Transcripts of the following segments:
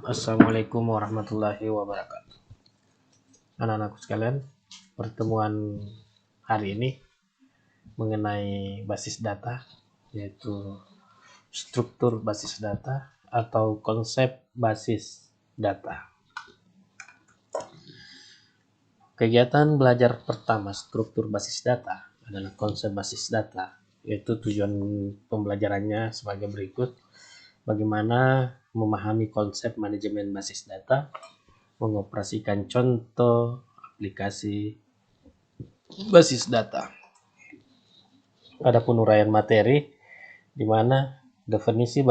Assalamualaikum warahmatullahi wabarakatuh. Anak-anakku sekalian, pertemuan hari ini mengenai basis data, yaitu struktur basis data atau konsep basis data. Kegiatan belajar pertama struktur basis data adalah konsep basis data, yaitu tujuan pembelajarannya sebagai berikut: bagaimana memahami konsep manajemen basis data, mengoperasikan contoh aplikasi basis data. Adapun uraian materi, di mana definisi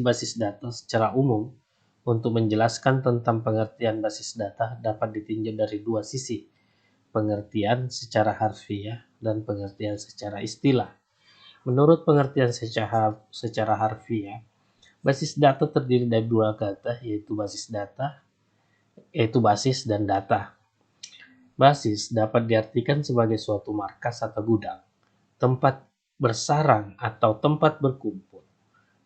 basis data secara umum untuk menjelaskan tentang pengertian basis data dapat ditinjau dari dua sisi: pengertian secara harfiah dan pengertian secara istilah. Menurut pengertian secara harfiah, basis data terdiri dari dua kata, yaitu basis dan data. Basis dapat diartikan sebagai suatu markas atau gudang, tempat bersarang atau tempat berkumpul.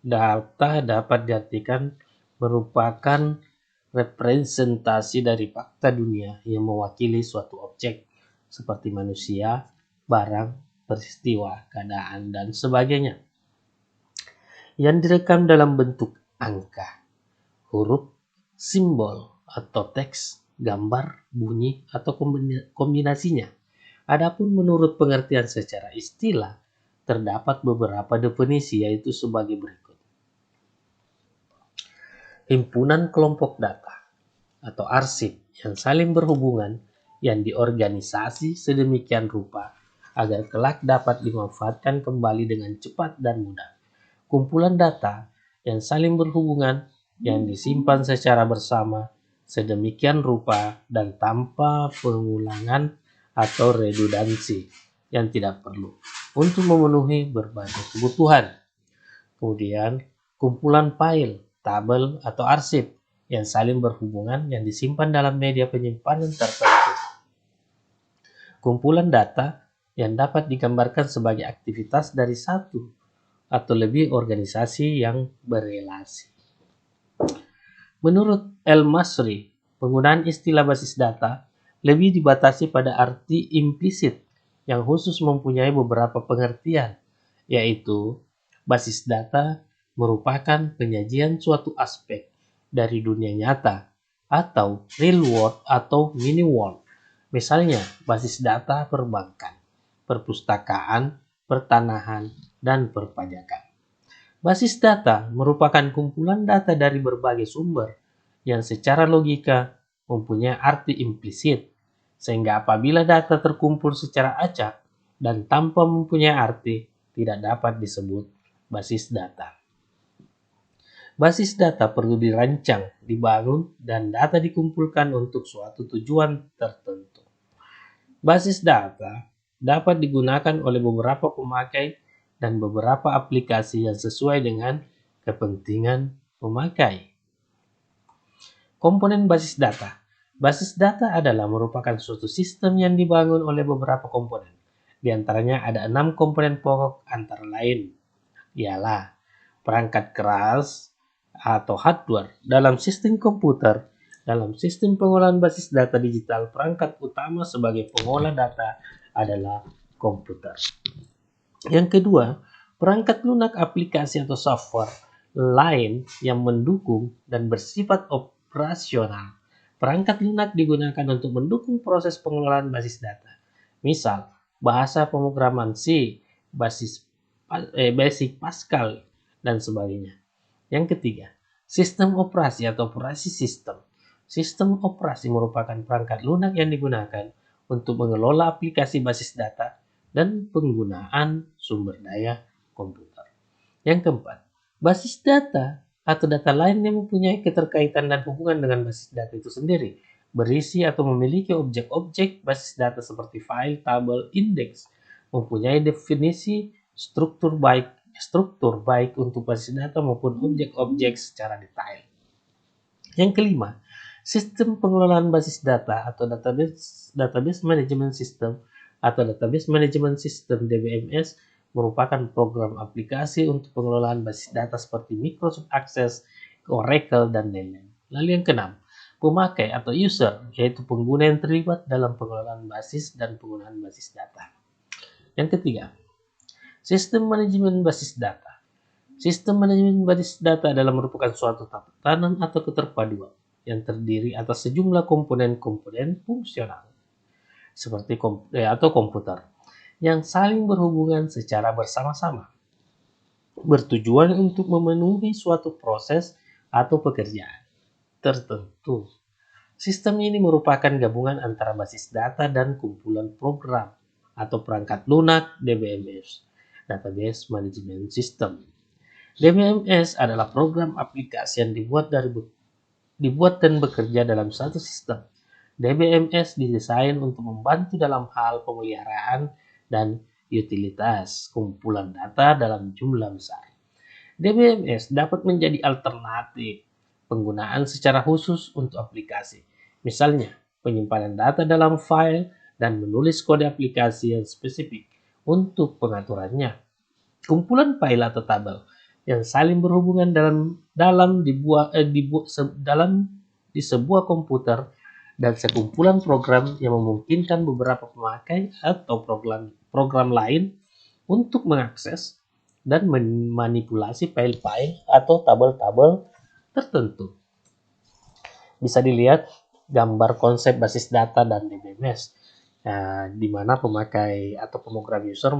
Data dapat diartikan merupakan representasi dari fakta dunia yang mewakili suatu objek, seperti manusia, barang, peristiwa, keadaan, dan sebagainya, yang direkam dalam bentuk angka, huruf, simbol, atau teks, gambar, bunyi, atau kombinasinya. Adapun menurut pengertian secara istilah, terdapat beberapa definisi, yaitu sebagai berikut: himpunan kelompok data atau arsip yang saling berhubungan, yang diorganisasi sedemikian rupa agar kelak dapat dimanfaatkan kembali dengan cepat dan mudah. Kumpulan data yang saling berhubungan, yang disimpan secara bersama sedemikian rupa dan tanpa pengulangan atau redundansi yang tidak perlu untuk memenuhi berbagai kebutuhan. Kemudian, kumpulan file, tabel, atau arsip yang saling berhubungan, yang disimpan dalam media penyimpanan tertentu. Kumpulan data yang dapat digambarkan sebagai aktivitas dari satu atau lebih organisasi yang berelasi. Menurut El-Masri, penggunaan istilah basis data lebih dibatasi pada arti implisit yang khusus mempunyai beberapa pengertian, yaitu basis data merupakan penyajian suatu aspek dari dunia nyata atau real world atau mini world. Misalnya, basis data perbankan, perpustakaan, pertanahan, dan perpajakan. Basis data merupakan kumpulan data dari berbagai sumber yang secara logika mempunyai arti implisit, sehingga apabila data terkumpul secara acak dan tanpa mempunyai arti, tidak dapat disebut basis data. Basis data perlu dirancang, dibangun, dan data dikumpulkan untuk suatu tujuan tertentu. Basis data dapat digunakan oleh beberapa pemakai dan beberapa aplikasi yang sesuai dengan kepentingan pemakai. Komponen basis data. Basis data adalah merupakan suatu sistem yang dibangun oleh beberapa komponen. Di antaranya ada 6 komponen pokok, antara lain ialah perangkat keras atau hardware dalam sistem komputer. Dalam sistem pengolahan basis data digital, perangkat utama sebagai pengolah data adalah komputer. Yang kedua, perangkat lunak aplikasi atau software lain yang mendukung dan bersifat operasional. Perangkat lunak digunakan untuk mendukung proses pengelolaan basis data. Misal, bahasa pemrograman C, Basic Pascal, dan sebagainya. Yang ketiga, sistem operasi atau operasi sistem. Sistem operasi merupakan perangkat lunak yang digunakan untuk mengelola aplikasi basis data dan penggunaan sumber daya komputer. Yang keempat, basis data atau data lain yang mempunyai keterkaitan dan hubungan dengan basis data itu sendiri, berisi atau memiliki objek-objek basis data seperti file, tabel, indeks, mempunyai definisi struktur baik untuk basis data maupun objek-objek secara detail. Yang kelima, sistem pengelolaan basis data atau database management system atau database management system DBMS merupakan program aplikasi untuk pengelolaan basis data seperti Microsoft Access, Oracle, dan lain-lain. Lalu yang keenam, pemakai atau user, yaitu pengguna yang terlibat dalam pengelolaan basis dan penggunaan basis data. Yang ketiga, sistem manajemen basis data. Sistem manajemen basis data adalah merupakan suatu tatanan atau keterpaduan yang terdiri atas sejumlah komponen-komponen fungsional seperti komputer yang saling berhubungan secara bersama-sama, bertujuan untuk memenuhi suatu proses atau pekerjaan tertentu. Sistem ini merupakan gabungan antara basis data dan kumpulan program atau perangkat lunak DBMS, Database Management System. DBMS adalah program aplikasi yang dibuat dan bekerja dalam satu sistem. DBMS didesain untuk membantu dalam hal pemeliharaan dan utilitas kumpulan data dalam jumlah besar. DBMS dapat menjadi alternatif penggunaan secara khusus untuk aplikasi. Misalnya, penyimpanan data dalam file dan menulis kode aplikasi yang spesifik untuk pengaturannya. Kumpulan file atau tabel yang saling berhubungan di sebuah komputer dan sekumpulan program yang memungkinkan beberapa pemakai atau program lain untuk mengakses dan memanipulasi file-file atau tabel-tabel tertentu. Bisa dilihat gambar konsep basis data dan DBMS, di mana pemakai atau pemrogram user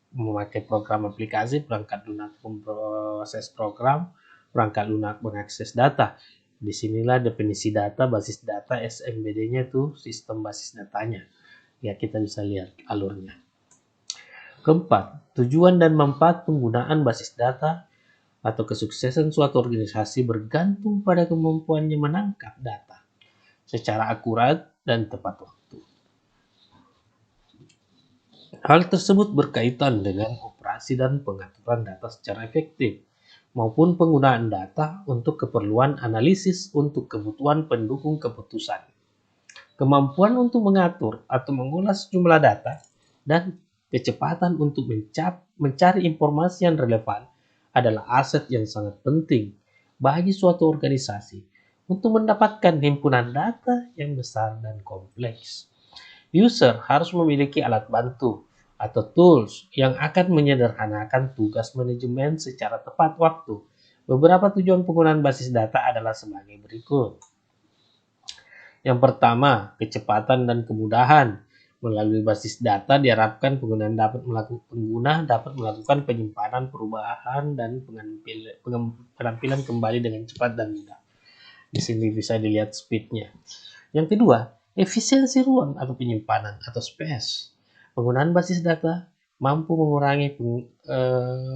memakai program aplikasi, perangkat lunak memproses program, perangkat lunak mengakses data. Disinilah definisi data, basis data, SMBD-nya itu sistem basis datanya. Ya, kita bisa lihat alurnya. Keempat, tujuan dan manfaat penggunaan basis data atau kesuksesan suatu organisasi bergantung pada kemampuannya menangkap data secara akurat dan tepat waktu. Hal tersebut berkaitan dengan operasi dan pengaturan data secara efektif, maupun penggunaan data untuk keperluan analisis untuk kebutuhan pendukung keputusan. Kemampuan untuk mengatur atau mengolah sejumlah data dan kecepatan untuk mencari informasi yang relevan adalah aset yang sangat penting bagi suatu organisasi untuk mendapatkan himpunan data yang besar dan kompleks. User harus memiliki alat bantu atau tools yang akan menyederhanakan tugas manajemen secara tepat waktu. Beberapa tujuan penggunaan basis data adalah sebagai berikut. Yang pertama, kecepatan dan kemudahan. Melalui basis data diharapkan pengguna dapat melakukan penyimpanan, perubahan, dan penampilan kembali dengan cepat dan mudah. Di sini bisa dilihat speed-nya. Yang kedua, efisiensi ruang atau penyimpanan atau space. Penggunaan basis data mampu mengurangi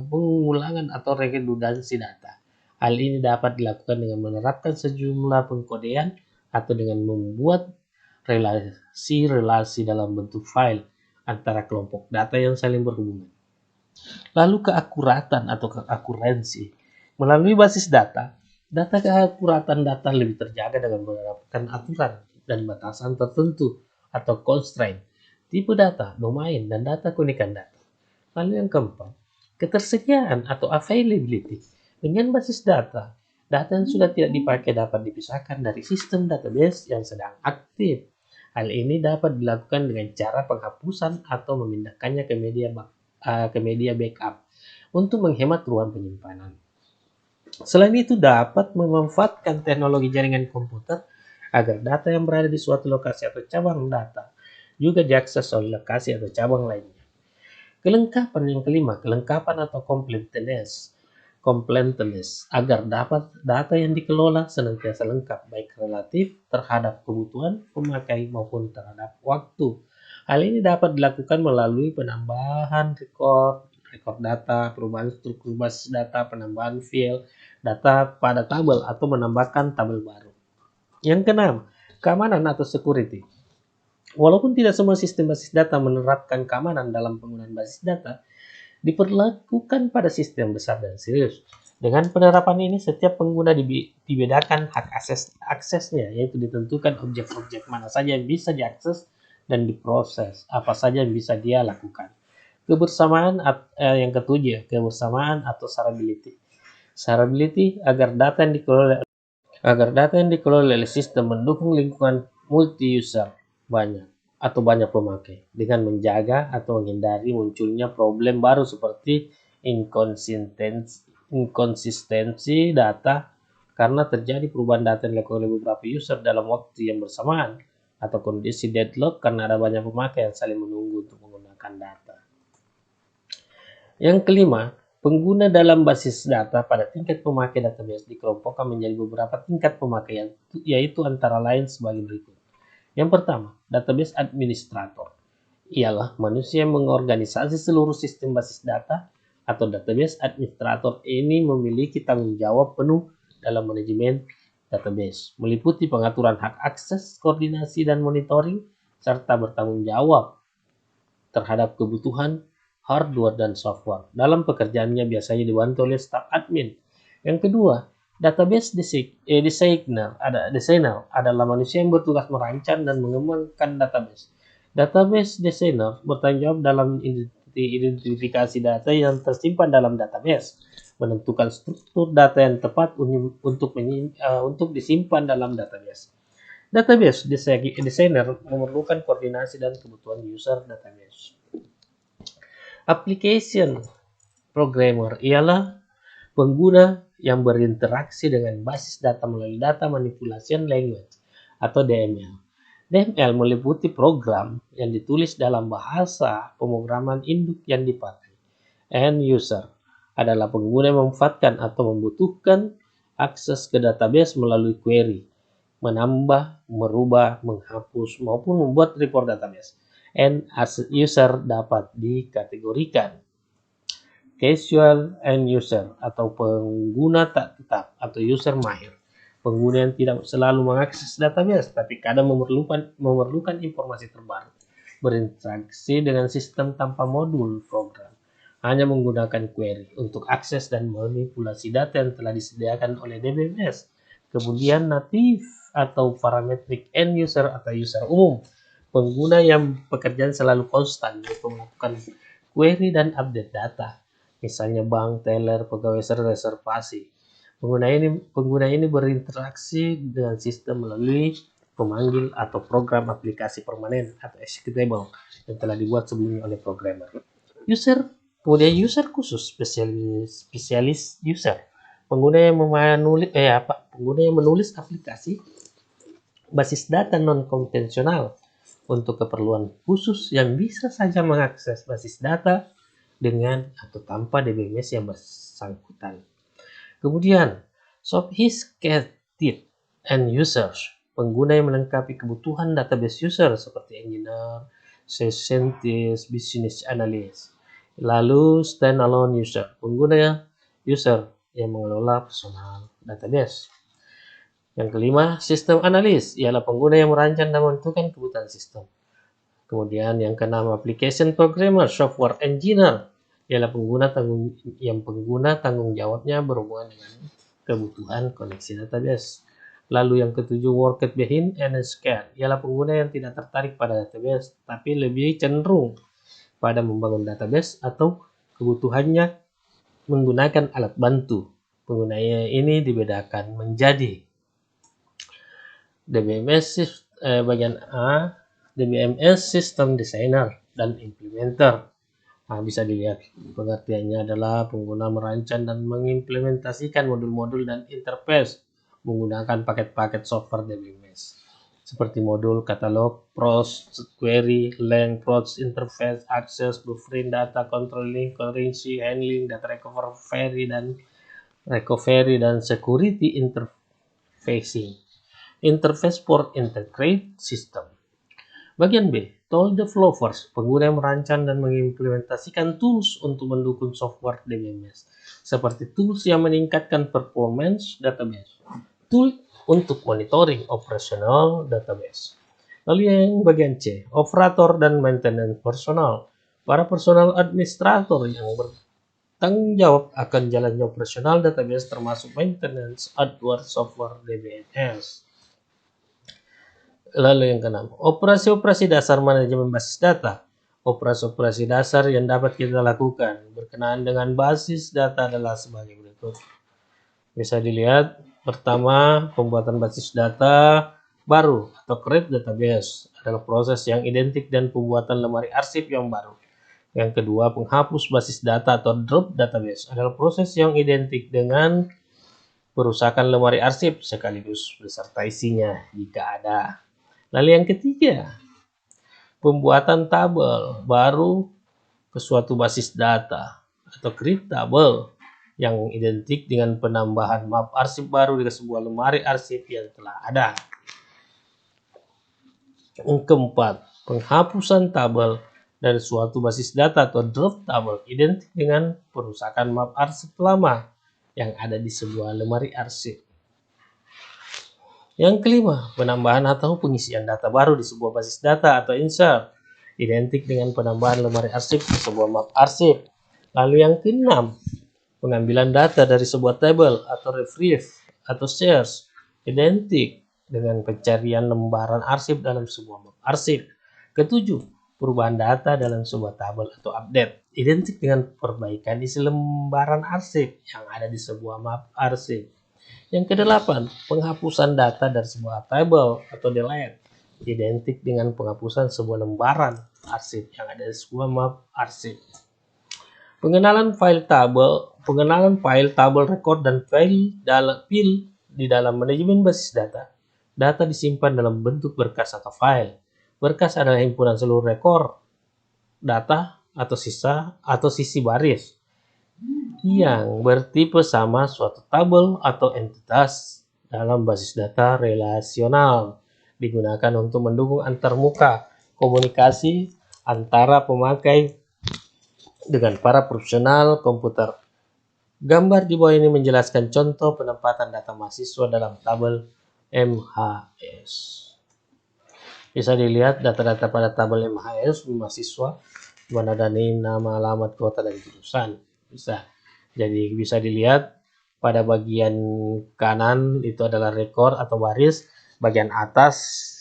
pengulangan atau redundansi data. Hal ini dapat dilakukan dengan menerapkan sejumlah pengkodean atau dengan membuat relasi-relasi dalam bentuk file antara kelompok data yang saling berhubungan. Lalu keakuratan atau keakurensi. Melalui basis data keakuratan data lebih terjaga dengan menerapkan aturan dan batasan tertentu atau constraint, tipe data, domain, dan data keunikan data. Lalu yang keempat, ketersediaan atau availability. Dengan basis data yang sudah tidak dipakai dapat dipisahkan dari sistem database yang sedang aktif. Hal ini dapat dilakukan dengan cara penghapusan atau memindahkannya ke media backup untuk menghemat ruang penyimpanan. Selain itu dapat memanfaatkan teknologi jaringan komputer agar data yang berada di suatu lokasi atau cabang data juga diakses oleh lokasi atau cabang lainnya. Kelengkapan yang kelima, kelengkapan atau completeness agar dapat data yang dikelola senantiasa lengkap baik relatif terhadap kebutuhan pemakai maupun terhadap waktu. Hal ini dapat dilakukan melalui penambahan rekor data, perubahan struktur basis data, penambahan file data pada tabel atau menambahkan tabel baru. Yang keenam, keamanan atau security. Walaupun tidak semua sistem basis data menerapkan keamanan dalam penggunaan basis data, diperlakukan pada sistem besar dan serius. Dengan penerapan ini, setiap pengguna dibedakan hak aksesnya, yaitu ditentukan objek-objek mana saja yang bisa diakses dan diproses, apa saja yang bisa dia lakukan. Kebersamaan yang ketujuh, kebersamaan atau shareability. Shareability agar data yang dikelola oleh sistem mendukung lingkungan multi-user banyak pemakai dengan menjaga atau menghindari munculnya problem baru seperti inkonsistensi data karena terjadi perubahan data yang dilakukan oleh beberapa user dalam waktu yang bersamaan atau kondisi deadlock karena ada banyak pemakai yang saling menunggu untuk menggunakan data. Yang kelima, pengguna dalam basis data pada tingkat pemakai database dikelompokkan menjadi beberapa tingkat pemakaian, yaitu antara lain sebagai berikut. Yang pertama, database administrator. Ialah manusia yang mengorganisasi seluruh sistem basis data atau database administrator ini memiliki tanggung jawab penuh dalam manajemen database, meliputi pengaturan hak akses, koordinasi, dan monitoring, serta bertanggung jawab terhadap kebutuhan hardware dan software. Dalam pekerjaannya biasanya dibantu oleh staf admin. Yang kedua, database designer adalah manusia yang bertugas merancang dan mengembangkan database. Database designer bertanggung jawab dalam identifikasi data yang tersimpan dalam database, menentukan struktur data yang tepat untuk disimpan dalam database. Database designer memerlukan koordinasi dan kebutuhan user database. Application programmer ialah pengguna yang berinteraksi dengan basis data melalui data manipulation language atau DML. DML meliputi program yang ditulis dalam bahasa pemrograman induk yang dipakai. End user adalah pengguna yang memanfaatkan atau membutuhkan akses ke database melalui query, menambah, merubah, menghapus, maupun membuat report database. And as user dapat dikategorikan casual end user atau pengguna tak tetap atau user mahir, pengguna yang tidak selalu mengakses database tapi kadang memerlukan informasi terbaru, berinteraksi dengan sistem tanpa modul program, hanya menggunakan query untuk akses dan manipulasi data yang telah disediakan oleh DBMS. Kemudian native atau parametric end user atau user umum, pengguna yang pekerjaan selalu konstan yaitu melakukan query dan update data, misalnya bank, teller, pegawai reservasi. Pengguna ini berinteraksi dengan sistem melalui pemanggil atau program aplikasi permanen atau executable yang telah dibuat sebelumnya oleh programmer. Kemudian user khusus, spesialis user, pengguna yang menulis aplikasi basis data non-konvensional untuk keperluan khusus yang bisa saja mengakses basis data dengan atau tanpa DBMS yang bersangkutan. Kemudian, sophisticated end users, pengguna yang melengkapi kebutuhan database user seperti engineer, scientist, business analyst. Lalu, standalone user, pengguna user yang mengelola personal database. Yang kelima, sistem analis, ialah pengguna yang merancang dan menentukan kebutuhan sistem. Kemudian yang keenam, application programmer, software engineer, ialah pengguna tanggung jawabnya berhubungan dengan kebutuhan koneksi database. Lalu yang ketujuh, worker behind and scan, ialah pengguna yang tidak tertarik pada database tapi lebih cenderung pada membangun database atau kebutuhannya menggunakan alat bantu. Pengguna ini dibedakan menjadi DBMS bagian A, DBMS System Designer dan Implementer. Bisa dilihat pengertiannya adalah pengguna merancang dan mengimplementasikan modul-modul dan interface menggunakan paket-paket software DBMS seperti modul, katalog, pros, query, length, pros, interface, access, buffering, data controlling, currency handling, data recovery dan security interfacing. Interface for integrated system. Bagian B, tool developers, pengguna yang merancang dan mengimplementasikan tools untuk mendukung software DBMS, seperti tools yang meningkatkan performance database, tool untuk monitoring operasional database. Lalu yang bagian C, operator dan maintenance personal, para personal administrator yang bertanggung jawab akan jalannya operasional database termasuk maintenance hardware software DBMS. Lalu yang keenam, operasi-operasi dasar manajemen basis data. Operasi-operasi dasar yang dapat kita lakukan berkenaan dengan basis data adalah sebagai berikut. Bisa dilihat pertama, pembuatan basis data baru atau create database adalah proses yang identik dan pembuatan lemari arsip yang baru. Yang kedua, penghapus basis data atau drop database adalah proses yang identik dengan perusakan lemari arsip sekaligus beserta isinya jika ada. Lalu yang ketiga, pembuatan tabel baru ke suatu basis data atau create tabel yang identik dengan penambahan map arsip baru di sebuah lemari arsip yang telah ada. Yang keempat, penghapusan tabel dari suatu basis data atau drop tabel identik dengan perusakan map arsip lama yang ada di sebuah lemari arsip. Yang kelima, penambahan atau pengisian data baru di sebuah basis data atau insert identik dengan penambahan lemari arsip di sebuah map arsip. Lalu yang keenam, pengambilan data dari sebuah tabel atau retrieve atau search identik dengan pencarian lembaran arsip dalam sebuah map arsip. Ketujuh, perubahan data dalam sebuah tabel atau update identik dengan perbaikan isi lembaran arsip yang ada di sebuah map arsip. Yang kedelapan, penghapusan data dari sebuah tabel atau delete identik dengan penghapusan sebuah lembaran arsip yang ada di sebuah map arsip. Pengenalan file tabel record dan file di dalam manajemen basis data. Data disimpan dalam bentuk berkas atau file. Berkas adalah himpunan seluruh rekor data atau sisi baris yang bertipe sama suatu tabel atau entitas dalam basis data relasional digunakan untuk mendukung antarmuka komunikasi antara pemakai dengan para profesional komputer. Gambar di bawah ini menjelaskan contoh penempatan data mahasiswa dalam tabel MHS. Bisa dilihat data-data pada tabel MHS mahasiswa, di mana ada nama, alamat, kota, dan jurusan. Jadi bisa dilihat pada bagian kanan itu adalah rekor atau baris, bagian atas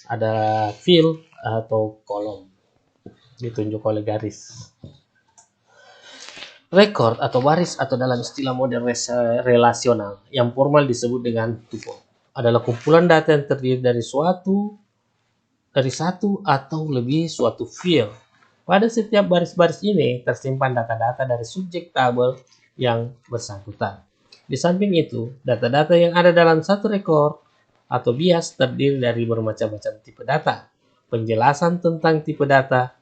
ada field atau kolom, ditunjuk oleh garis. Rekor atau baris atau dalam istilah model relasional yang formal disebut dengan tuple adalah kumpulan data yang terdiri dari satu atau lebih suatu field. Pada setiap baris-baris ini tersimpan data-data dari subjek tabel yang bersangkutan. Di samping itu, data-data yang ada dalam satu rekor atau bias terdiri dari bermacam-macam tipe data. Penjelasan tentang tipe data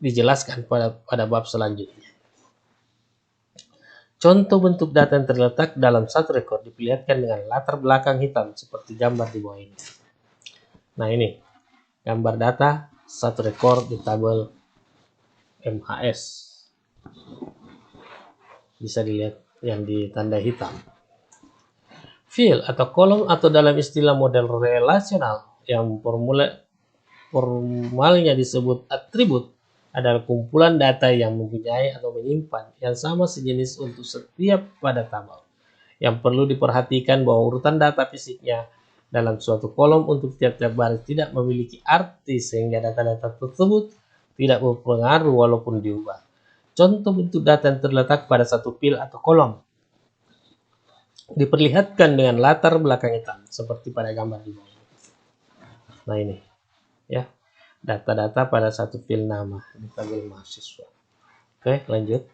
dijelaskan pada bab selanjutnya. Contoh bentuk data yang terletak dalam satu rekor diperlihatkan dengan latar belakang hitam seperti gambar di bawah ini. Nah ini, gambar data satu rekor di tabel MHS. Bisa dilihat yang ditandai hitam. Field atau kolom atau dalam istilah model relasional yang formalnya disebut atribut adalah kumpulan data yang mempunyai atau menyimpan yang sama sejenis untuk setiap pada tabel. Yang perlu diperhatikan bahwa urutan data fisiknya dalam suatu kolom untuk tiap-tiap baris tidak memiliki arti sehingga data-data tersebut tidak berpengaruh walaupun diubah. Contoh bentuk data yang terletak pada satu field atau kolom diperlihatkan dengan latar belakang hitam seperti pada gambar di bawah. Nah ini ya, data-data pada satu field nama di tabel mahasiswa. Oke, lanjut.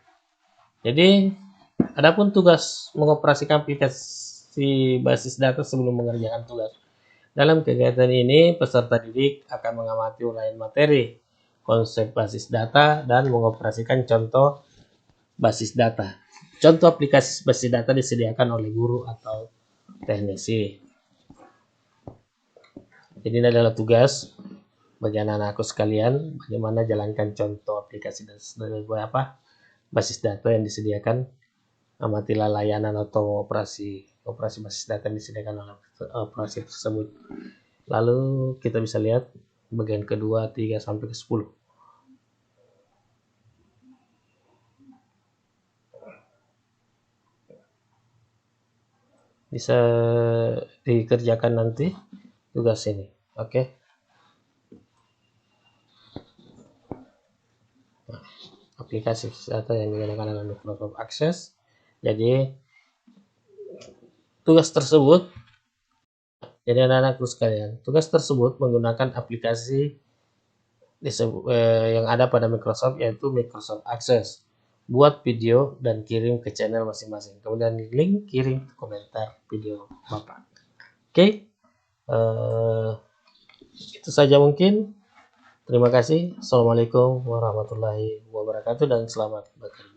Jadi, adapun tugas mengoperasikan aplikasi basis data sebelum mengerjakan tugas. Dalam kegiatan ini, peserta didik akan mengamati uraian materi, konsep basis data, dan mengoperasikan contoh basis data. Contoh aplikasi basis data disediakan oleh guru atau teknisi. Jadi ini adalah tugas bagi anak-anakku sekalian, bagaimana jalankan contoh aplikasi basis data yang disediakan. Amatilah layanan atau operasi basis data yang disediakan oleh operasi tersebut. Lalu kita bisa lihat bagian kedua 3 sampai ke 10. Bisa dikerjakan nanti tugas ini. Oke. Nah, aplikasi data yang digunakan oleh Microsoft Access. Jadi tugas tersebut, jadi anak-anakku sekalian, tugas tersebut menggunakan aplikasi yang ada pada Microsoft, yaitu Microsoft Access. Buat video dan kirim ke channel masing-masing. Kemudian link kirim komentar video Bapak. Oke, itu saja mungkin. Terima kasih. Assalamualaikum warahmatullahi wabarakatuh dan selamat bekerja.